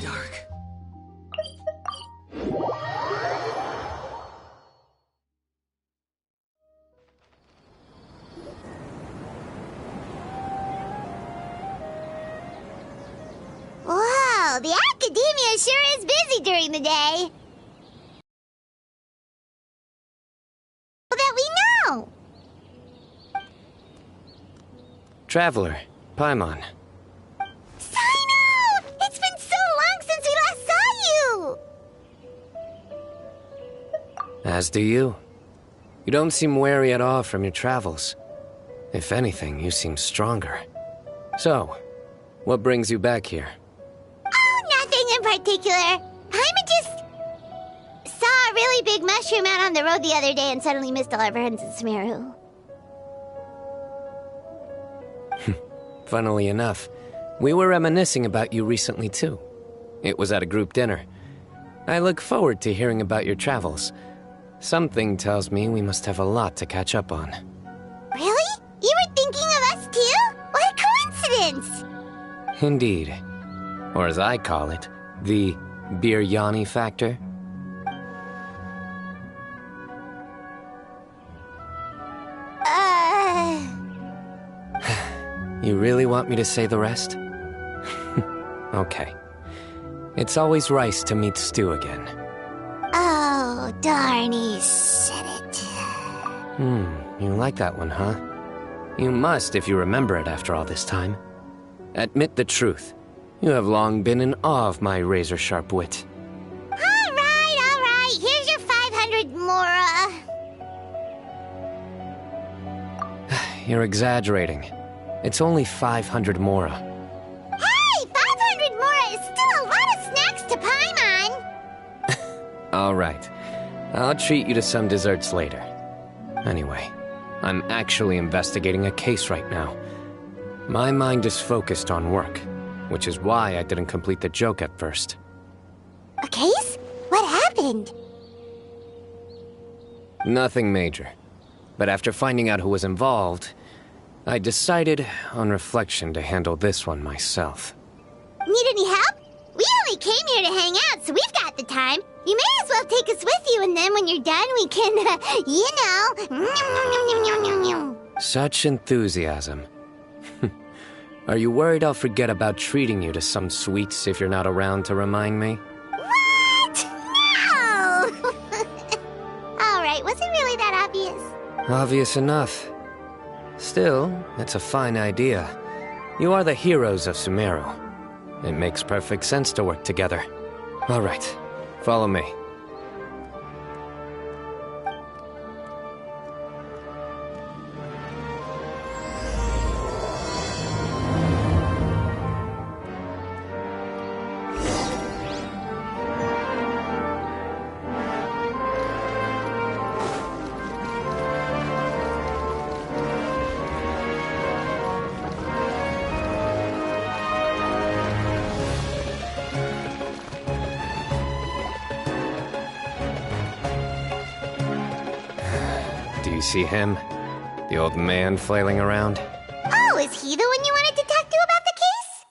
dark. Wow, the academia sure is busy during the day. That we know. Traveler, Paimon. Cyno! It's been so long since we last saw you! As do you. You don't seem weary at all from your travels. If anything, you seem stronger. So, what brings you back here? Oh, nothing in particular. Paimon just saw a really big mushroom out on the road the other day and suddenly missed all our friends in Sumeru. Funnily enough, we were reminiscing about you recently too. It was at a group dinner. I look forward to hearing about your travels. Something tells me we must have a lot to catch up on. Really? You were thinking of us too? What a coincidence! Indeed. Or as I call it, the biryani factor. You really want me to say the rest? Okay. It's always rice to meet stew again. Oh, darn, he said it. You like that one, huh? You must if you remember it after all this time. Admit the truth. You have long been in awe of my razor-sharp wit. All right. Here's your 500 mora. You're exaggerating. It's only 500 mora. Hey, 500 mora is still a lot of snacks to Paimon. All right. I'll treat you to some desserts later. Anyway, I'm actually investigating a case right now. My mind is focused on work, which is why I didn't complete the joke at first. A case? What happened? Nothing major. But after finding out who was involved, I decided, on reflection, to handle this one myself. Need any help? We only came here to hang out, so we've got the time. You may as well take us with you, and then when you're done, we can, Such enthusiasm. Are you worried I'll forget about treating you to some sweets if you're not around to remind me? What? No! Alright, was it really that obvious? Obvious enough. Still, it's a fine idea. You are the heroes of Sumeru. It makes perfect sense to work together. All right, follow me. Do you see him? The old man flailing around? Oh, is he the one you wanted to talk to about the case?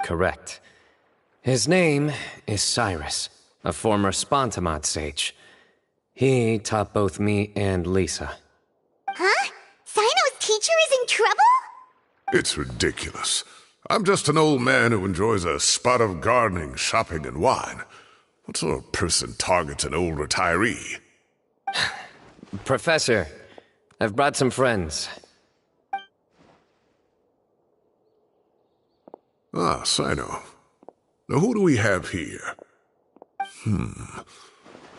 Correct. His name is Cyrus, a former Spontamod sage. He taught both me and Lisa. Huh? Cyno's teacher is in trouble? It's ridiculous. I'm just an old man who enjoys a spot of gardening, shopping, and wine. What sort of person targets an old retiree? Professor, I've brought some friends. Ah, cyno. Now who do we have here?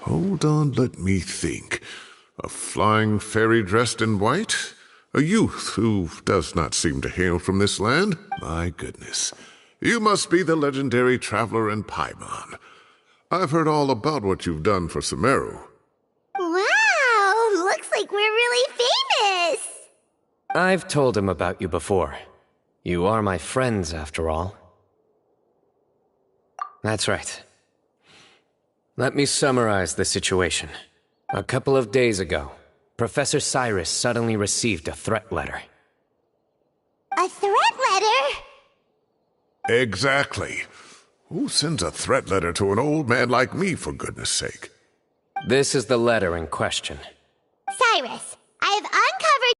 Hold on, let me think. A flying fairy dressed in white? A youth who does not seem to hail from this land? My goodness. You must be the legendary traveler in Paimon. I've heard all about what you've done for Sumeru. Wow, looks like we're really famous. I've told him about you before. You are my friends, after all. That's right. Let me summarize the situation. A couple of days ago, Professor Cyrus suddenly received a threat letter. A threat letter? Exactly. Who sends a threat letter to an old man like me, for goodness sake? This is the letter in question. Cyrus, I have uncovered.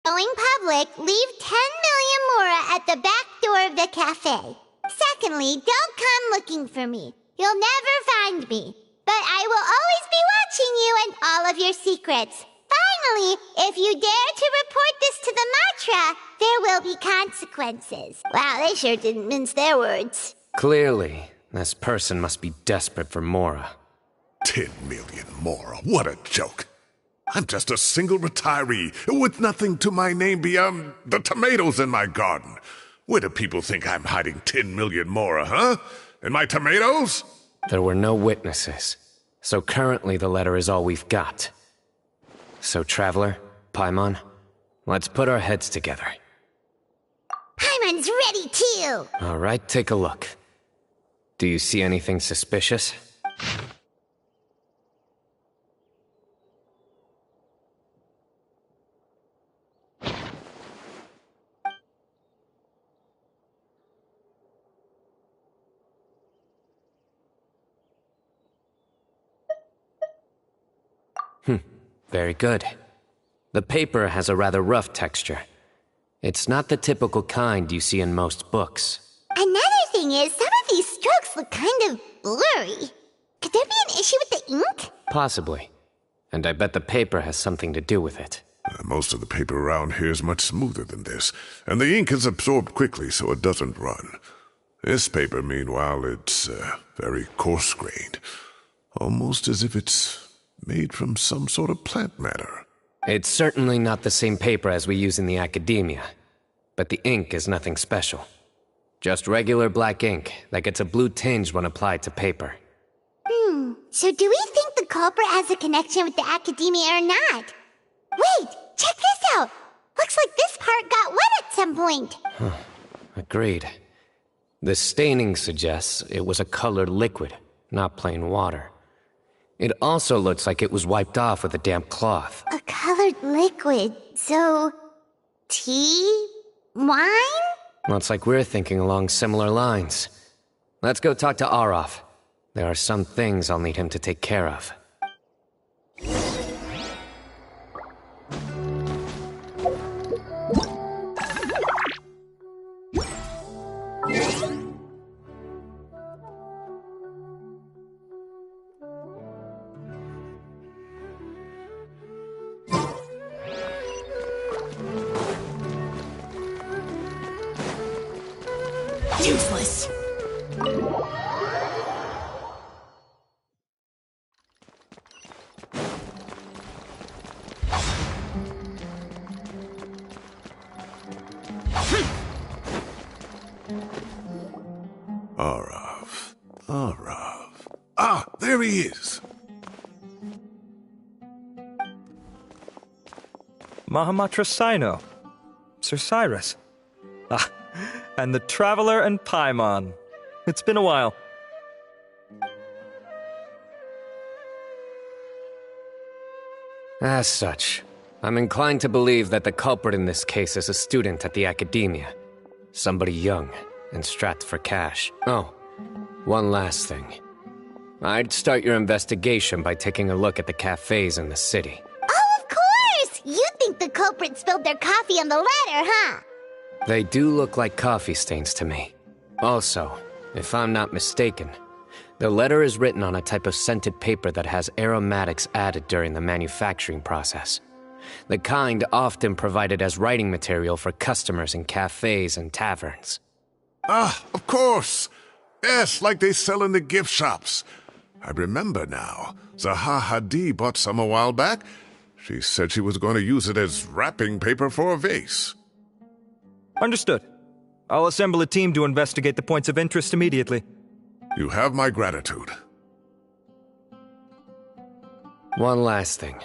Going public, leave 10 million mora at the back door of the cafe. Secondly, don't come looking for me. You'll never find me. But I will always be watching you and all of your secrets. Finally, if you dare to report this to the Matra, there will be consequences. Wow, they sure didn't mince their words. Clearly, this person must be desperate for Mora. 10 million mora, what a joke. I'm just a single retiree with nothing to my name beyond the tomatoes in my garden. Where do people think I'm hiding 10 million mora, huh? In my tomatoes? There were no witnesses, so currently the letter is all we've got. So, Traveler, Paimon, let's put our heads together. Paimon's ready too! Alright, take a look. Do you see anything suspicious? Very good. The paper has a rather rough texture. It's not the typical kind you see in most books. Another thing is, some of these strokes look kind of blurry. Could there be an issue with the ink? Possibly. And I bet the paper has something to do with it. Most of the paper around here is much smoother than this, and the ink is absorbed quickly so it doesn't run. This paper, meanwhile, it's very coarse-grained. Almost as if it's made from some sort of plant matter. It's certainly not the same paper as we use in the academia, but the ink is nothing special. Just regular black ink that gets a blue tinge when applied to paper. So do we think the culprit has a connection with the academia or not? Wait, check this out! Looks like this part got wet at some point. Agreed. The staining suggests it was a colored liquid, not plain water. It also looks like it was wiped off with a damp cloth. A colored liquid, so... tea? Wine? Looks like we're thinking along similar lines. Let's go talk to Arof. There are some things I'll need him to take care of. Useless. Arav. Ah, there he is. Mahamatra Cyno. Sir Cyrus. Ah, and the Traveler and Paimon. It's been a while. As such, I'm inclined to believe that the culprit in this case is a student at the academia. Somebody young and strapped for cash. Oh, one last thing. I'd start your investigation by taking a look at the cafes in the city. Oh, of course! You think the culprit spilled their coffee on the ladder, huh? They do look like coffee stains to me. Also, if I'm not mistaken, the letter is written on a type of scented paper that has aromatics added during the manufacturing process. The kind often provided as writing material for customers in cafes and taverns. Ah, of course. Yes, like they sell in the gift shops. I remember now. Zaha Hadid bought some a while back. She said she was going to use it as wrapping paper for a vase. Understood. I'll assemble a team to investigate the points of interest immediately. You have my gratitude. One last thing.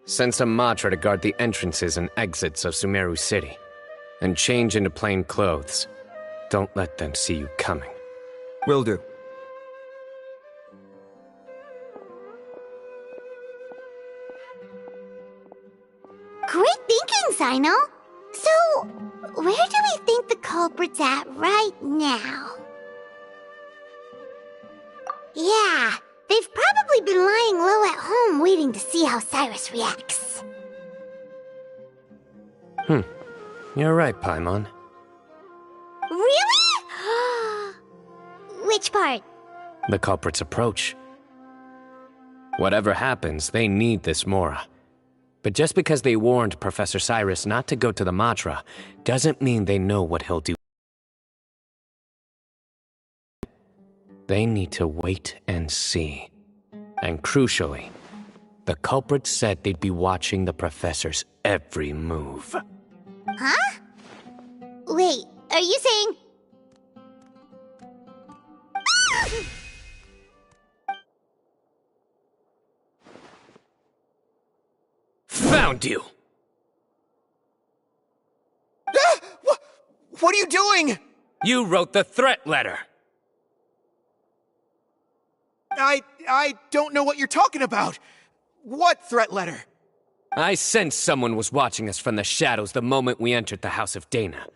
Send some Matra to guard the entrances and exits of Sumeru City. And change into plain clothes. Don't let them see you coming. Will do. Great thinking, Cyno! So, where do we think the culprit's at right now? Yeah, they've probably been lying low at home waiting to see how Cyrus reacts. You're right, Paimon. Really? Which part? The culprit's approach. Whatever happens, they need this Mora. But just because they warned Professor Cyrus not to go to the Matra, doesn't mean they know what he'll do. They need to wait and see. And crucially, the culprit said they'd be watching the Professor's every move. Huh? Wait, are you saying... Found you! What are you doing? You wrote the threat letter! I don't know what you're talking about. What threat letter? I sensed someone was watching us from the shadows the moment we entered the House of Dana.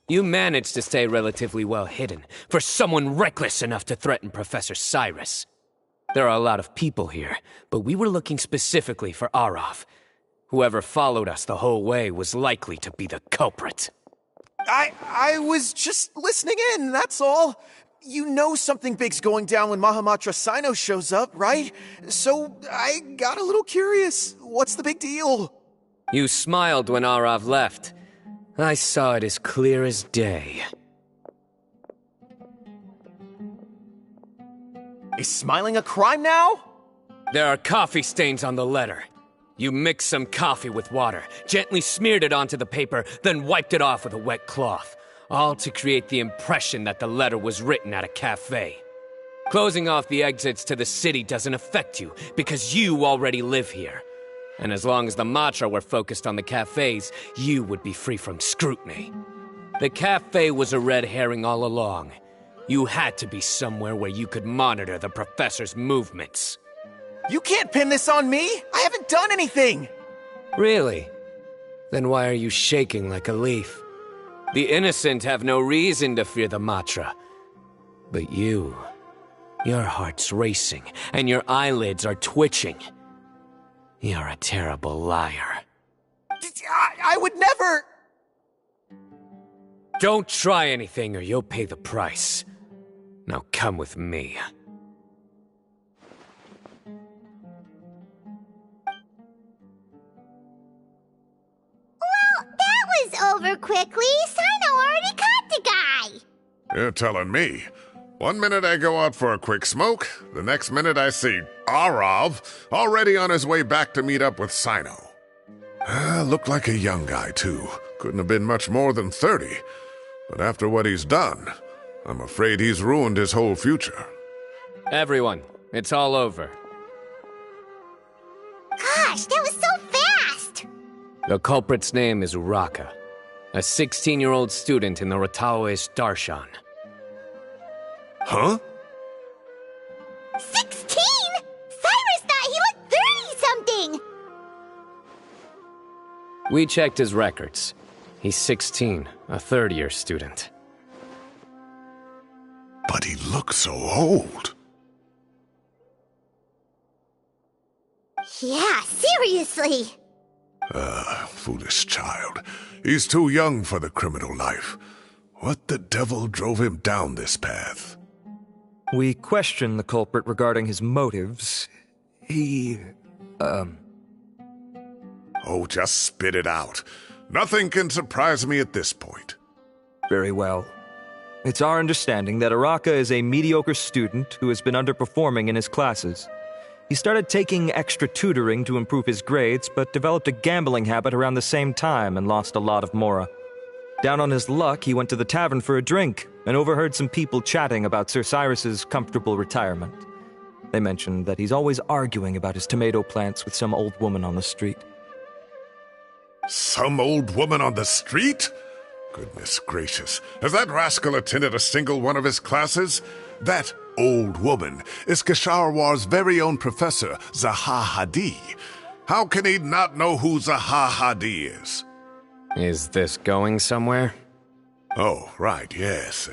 You managed to stay relatively well hidden for someone reckless enough to threaten Professor Cyrus. There are a lot of people here, but we were looking specifically for Arav. Whoever followed us the whole way was likely to be the culprit. I was just listening in, that's all. You know something big's going down when Mahamatra Cyno shows up, right? So I got a little curious. What's the big deal? You smiled when Arav left. I saw it as clear as day. Is smiling a crime now? There are coffee stains on the letter. You mixed some coffee with water, gently smeared it onto the paper, then wiped it off with a wet cloth. All to create the impression that the letter was written at a cafe. Closing off the exits to the city doesn't affect you, because you already live here. And as long as the Matra were focused on the cafes, you would be free from scrutiny. The cafe was a red herring all along. You had to be somewhere where you could monitor the Professor's movements. You can't pin this on me! I haven't done anything! Really? Then why are you shaking like a leaf? The innocent have no reason to fear the Matra. But you... your heart's racing, and your eyelids are twitching. You're a terrible liar. I would never... Don't try anything or you'll pay the price. Now come with me. That was over quickly. Cyno already caught the guy. You're telling me. One minute I go out for a quick smoke, the next minute I see Arav already on his way back to meet up with Cyno. Looked like a young guy, too. Couldn't have been much more than 30. But after what he's done, I'm afraid he's ruined his whole future. Everyone, it's all over. Gosh, that was so fast! The culprit's name is Uraka, a 16-year-old student in the Rataoist Darshan. Huh? 16? Cyrus thought he looked 30-something! We checked his records. He's 16, a third-year student. But he looks so old. Yeah, seriously! Foolish child. He's too young for the criminal life. What the devil drove him down this path? We questioned the culprit regarding his motives. Oh, just spit it out. Nothing can surprise me at this point. Very well. It's our understanding that Araka is a mediocre student who has been underperforming in his classes. He started taking extra tutoring to improve his grades, but developed a gambling habit around the same time and lost a lot of Mora. Down on his luck, he went to the tavern for a drink and overheard some people chatting about Sir Cyrus's comfortable retirement. They mentioned that he's always arguing about his tomato plants with some old woman on the street. Some old woman on the street? Goodness gracious. Has that rascal attended a single one of his classes? That old woman is Kasharwar's very own professor, Zaha Hadi. How can he not know who Zaha Hadi is? Is this going somewhere? Oh, right, yes.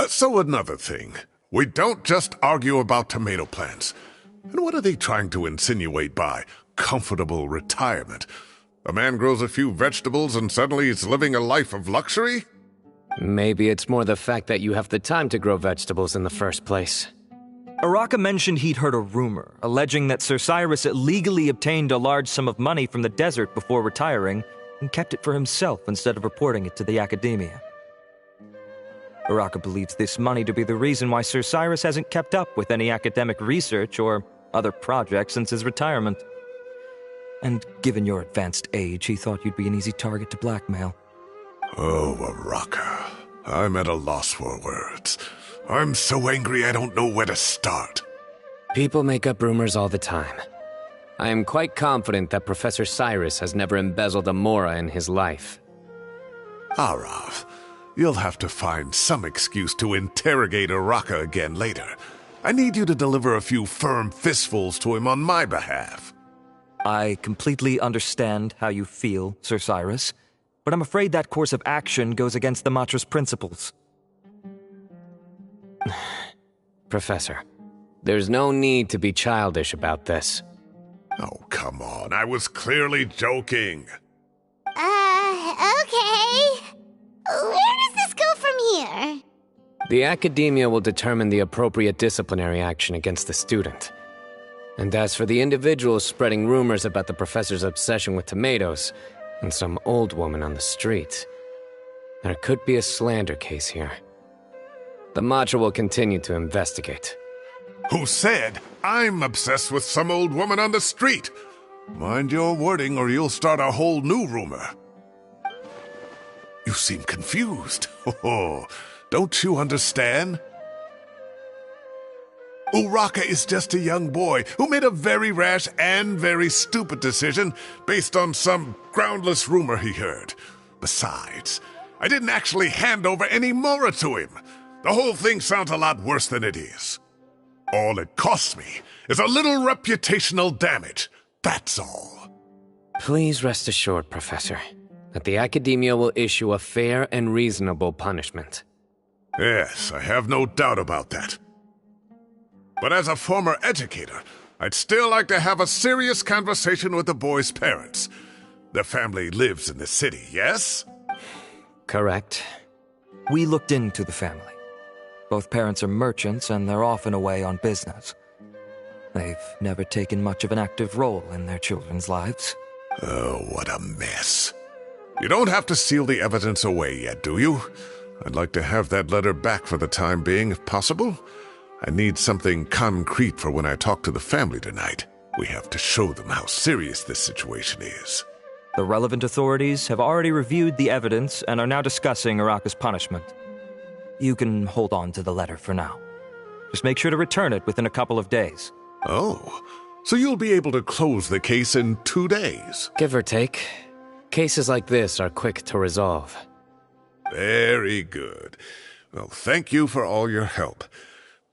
So another thing. We don't just argue about tomato plants. And what are they trying to insinuate by comfortable retirement? A man grows a few vegetables and suddenly he's living a life of luxury? Maybe it's more the fact that you have the time to grow vegetables in the first place. Araka mentioned he'd heard a rumor, alleging that Sir Cyrus illegally obtained a large sum of money from the desert before retiring and kept it for himself instead of reporting it to the academia. Araka believes this money to be the reason why Sir Cyrus hasn't kept up with any academic research or other projects since his retirement. And given your advanced age, he thought you'd be an easy target to blackmail. Oh, Araka. I'm at a loss for words. I'm so angry I don't know where to start. People make up rumors all the time. I am quite confident that Professor Cyrus has never embezzled a Mora in his life. Arav, you'll have to find some excuse to interrogate Araka again later. I need you to deliver a few firm fistfuls to him on my behalf. I completely understand how you feel, Sir Cyrus, but I'm afraid that course of action goes against the Matra's principles. Professor, there's no need to be childish about this. Oh, come on. I was clearly joking. Okay. Where does this go from here? The academia will determine the appropriate disciplinary action against the student. And as for the individuals spreading rumors about the professor's obsession with tomatoes and some old woman on the street, there could be a slander case here. The Matra will continue to investigate. Who said I'm obsessed with some old woman on the street? Mind your wording or you'll start a whole new rumor. You seem confused. Oh, don't you understand? Uraka is just a young boy who made a very rash and very stupid decision based on some groundless rumor he heard. Besides, I didn't actually hand over any Mora to him. The whole thing sounds a lot worse than it is. All it costs me is a little reputational damage. That's all. Please rest assured, Professor, that the academia will issue a fair and reasonable punishment. Yes, I have no doubt about that. But as a former educator, I'd still like to have a serious conversation with the boy's parents. Their family lives in the city, yes? Correct. We looked into the family. Both parents are merchants and they're often away on business. They've never taken much of an active role in their children's lives. Oh, what a mess. You don't have to seal the evidence away yet, do you? I'd like to have that letter back for the time being, if possible. I need something concrete for when I talk to the family tonight. We have to show them how serious this situation is. The relevant authorities have already reviewed the evidence and are now discussing Araka's punishment. You can hold on to the letter for now. Just make sure to return it within a couple of days. Oh, so you'll be able to close the case in 2 days? Give or take. Cases like this are quick to resolve. Very good. Well, thank you for all your help.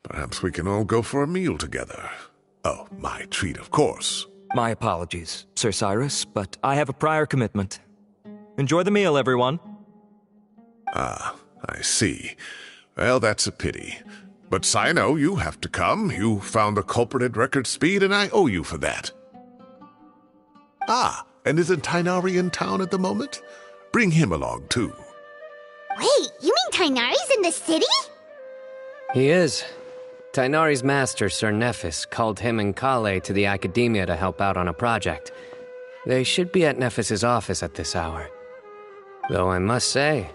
Perhaps we can all go for a meal together. Oh, my treat, of course. My apologies, Sir Cyrus, but I have a prior commitment. Enjoy the meal, everyone. Ah, I see. Well, that's a pity. But Cyno, you have to come. You found the culprit at record speed, and I owe you for that. Ah, and isn't Tighnari in town at the moment? Bring him along, too. Wait, you mean Tighnari's in the city? He is. Tighnari's master, Sir Nephis, called him and Kale to the academia to help out on a project. They should be at Nephis's office at this hour. Though I must say,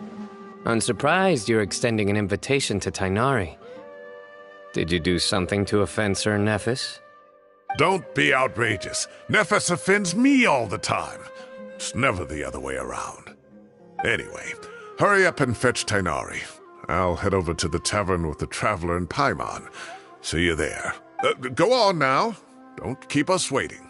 I'm surprised you're extending an invitation to Tighnari. Did you do something to offend Sir Nephis? Don't be outrageous. Nephis offends me all the time. It's never the other way around. Anyway, hurry up and fetch Tighnari. I'll head over to the tavern with the Traveler and Paimon. See you there. Go on now. Don't keep us waiting.